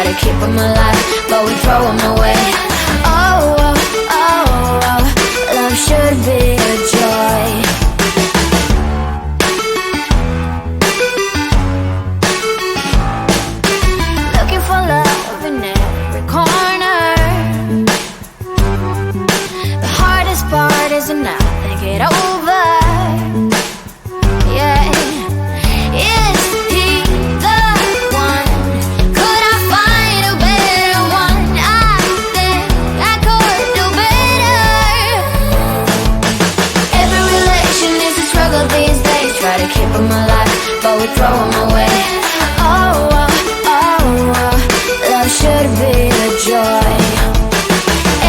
to keep them alive, but we throw them away. Oh, oh, oh, oh, love should be a joy. Looking for love in every corner. The hardest part is to not think it over. Yeah, is he the one? Could I find a better one? I think I could do better. Every relation is a struggle these days. Try to keep them alive, but we throw them away. Oh, oh, oh, oh, love should be a joy.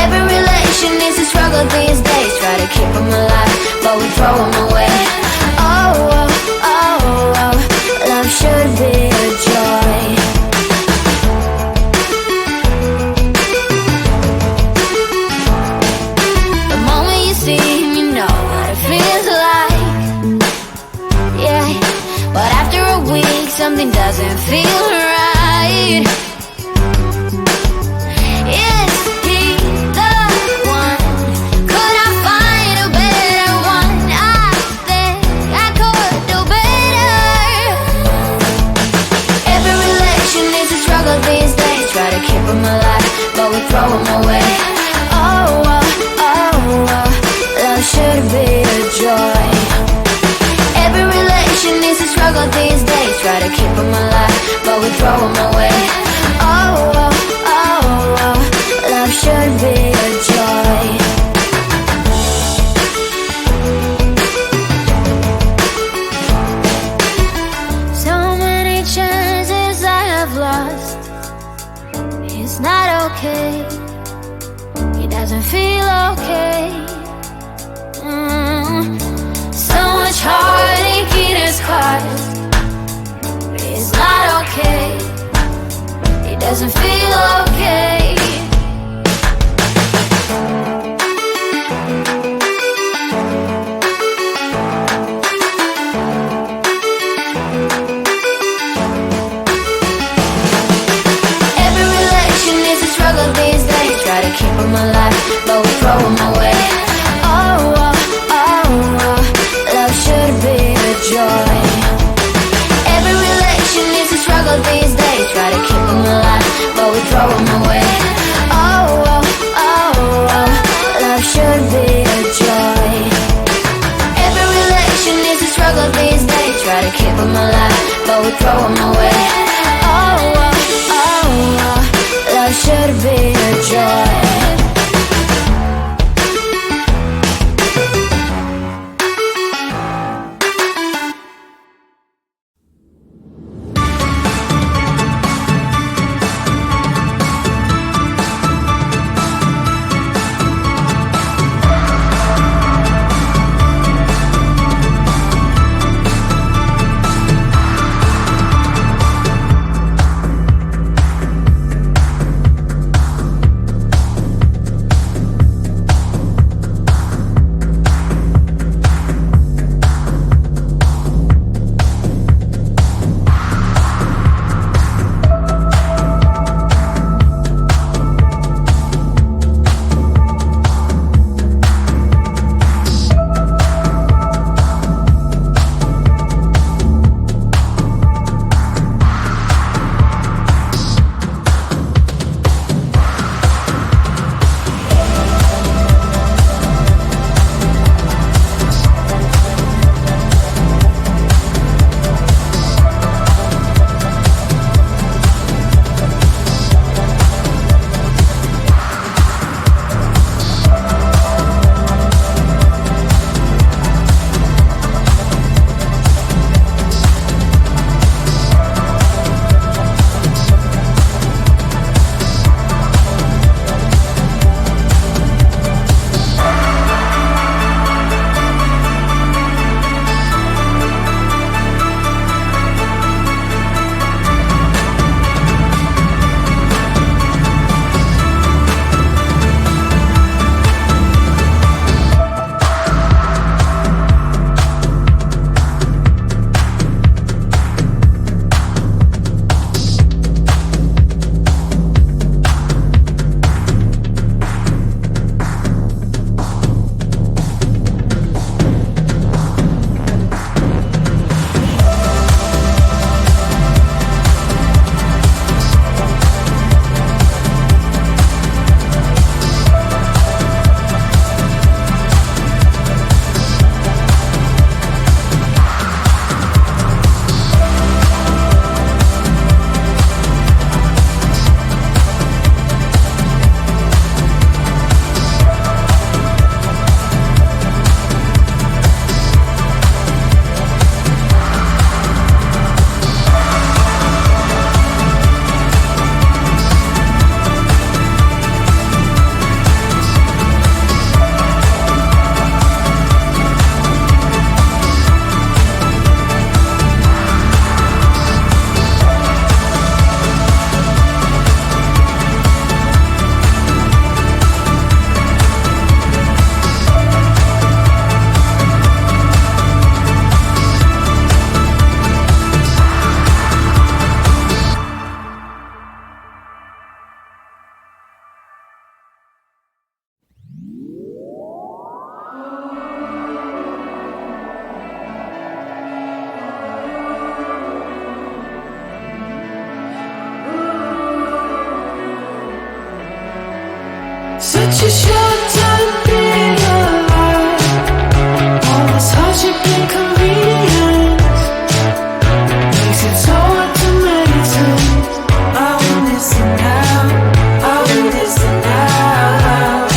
Every relation is a struggle these days. Try to keep them alive, but we throw them away. Oh, oh, oh, oh, love should be a joy. The moment you see him, you know what it feels like. Yeah, but after a week, something doesn't feel right. Is he the one? Could I find a better one? I think I could do better. Every relation is a struggle these days. Try to keep them alive, but we throw them away. Oh, oh, oh, oh, love should be a joy. Every relation is a struggle these days. Try to keep them alive, but we throw them away. Oh, oh, oh, oh, love should be a joy. So many chances I have lost. It's not okay. He doesn't feel okay. So much heartache it has caused. It's not okay. He doesn't feel okay. Every relation is a struggle these days. Try to keep them alive, but we throw them away. Oh, oh, oh, oh, love should be a joy. Every relation is a struggle these days. Try to keep them alive, but we throw them away. Oh, oh, oh, oh, love should be a joy. Every relation is a struggle these days. Try to keep them alive, but we throw them away. Oh, oh, oh, oh, love should be a joy. Such a short time being alive. All this hardship and convenience makes it so hard to maintain. I want this now, I want this now.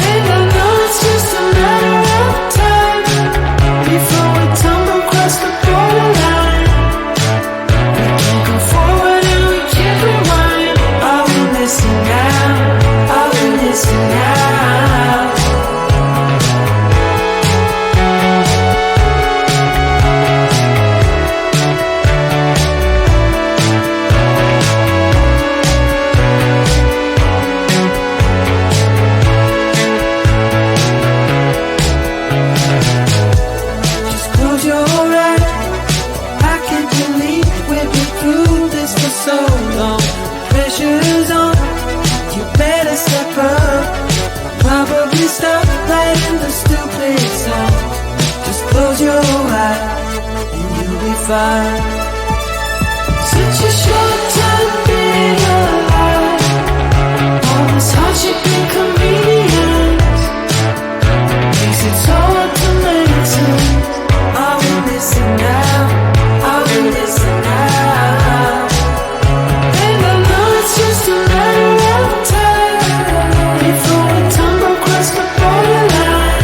And I know it's just a matter of time before we tumble across the borderline. We can't go forward and we can't rewind. I want this now, I want this now. Just close your eyes. I can't believe we've been through this for so long. Pressure's on, you better step up. Probably stop playing the stupid song. Just close your eyes and you'll be fine. Such a short time being alive. All this hardship and convenience makes it so hard to maintain. I want this now, I want this now. And I know it's just a matter of time before we tumble across the borderline.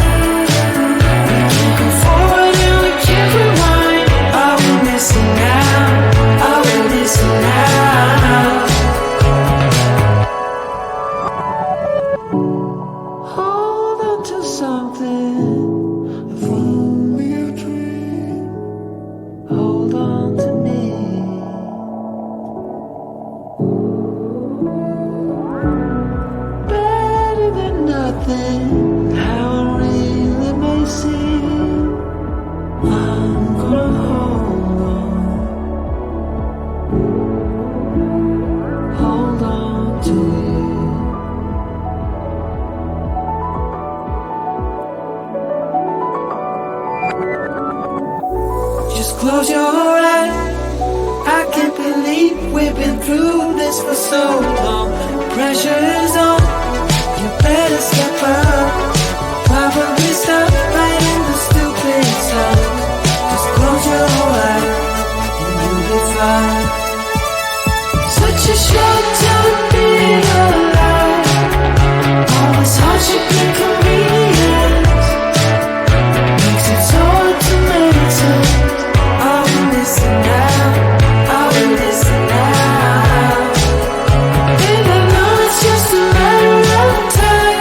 We can't go forward and we can't rewind. I want this now, I want this now. Hold on to something, if only a dream. Hold on to me. Better than nothing, how it really may seem. I'm gonna hold on to you. Just close your eyes. I can't believe we've been through this for so long. Pressure's on, you better step up. Probably stop writing the stupid song. Just close your eyes and you'll be fine. Such a short time being alive. All this hardship and convenience makes it so hard to maintain. I want this now, I want this now. And I know it's just a matter of time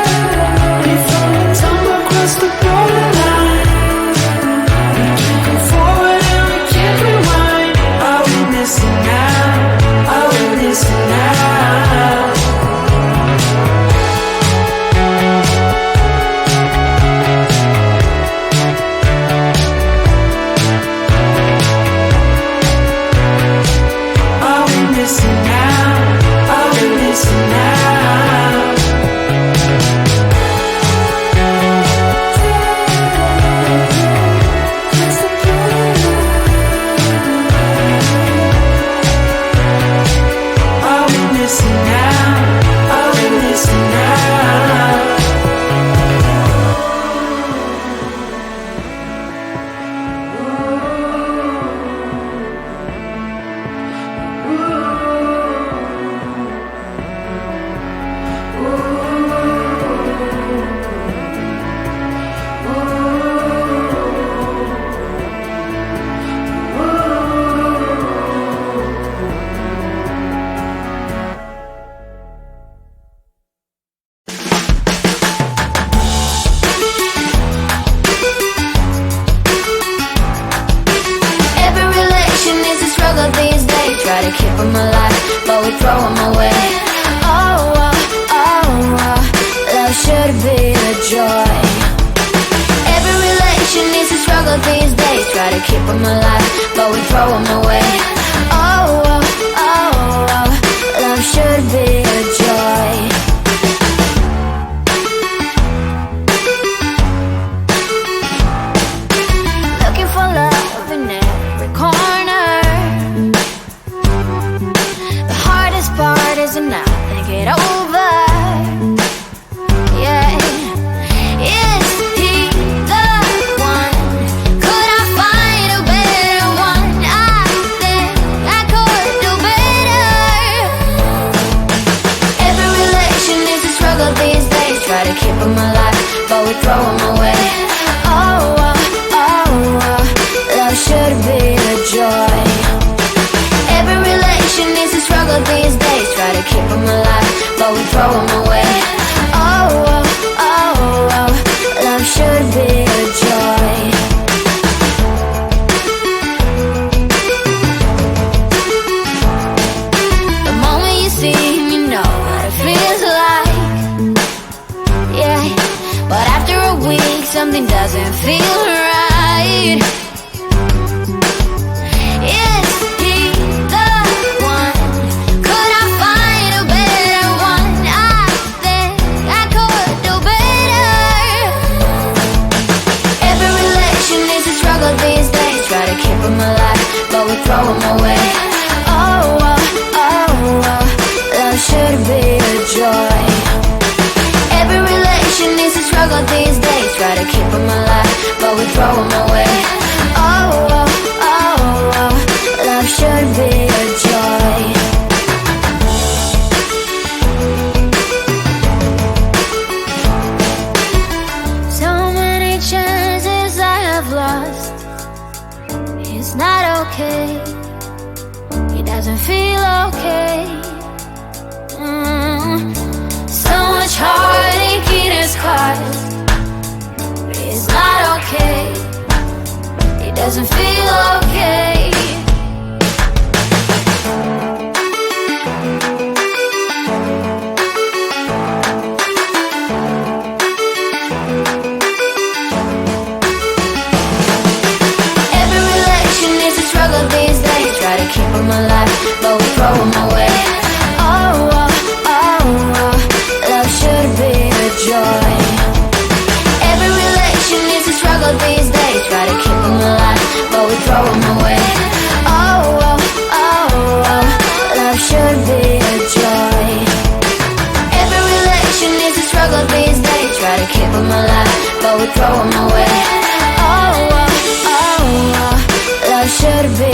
before we tumble across the borderline. We can't go forward and we can't rewind. I want this now, I want this now. I want this now, I want this now. I want this now, I want this now. Every relation is a struggle these days. Try to keep them alive, but we throw them away. Oh, oh, oh, oh, love should be a joy. Every relation is a struggle these days. Try to keep them alive, but we throw them away. Oh, oh, oh, oh, love should be a joy. Looking for love in every corner. The hardest part is to not think it over. doesn't feel right. Is he the one? Could I find a better one? I think I could do better. Every relation is a struggle these days. Try to keep them alive, but we throw them away. Oh, oh, oh, oh, love should be a joy. Every relation is a struggle these days. Try to keep them alive, but we throw them away. Oh, oh, oh, oh, love should be a joy. So many chances I have lost. It's not okay. It doesn't feel okay. So much heartache it has caused. It's not okay. It doesn't feel okay. Every relation is a struggle these days. Try to keep them alive, but we throw them away. Oh, oh, oh, oh, love should be a joy. Every relation is a struggle these days. Try to keep them alive, but we throw them away. Oh, oh, oh, oh, love should be a joy. Every relation is a struggle these days. Try to keep them alive, but we throw them away. Oh, oh, oh, oh, love should be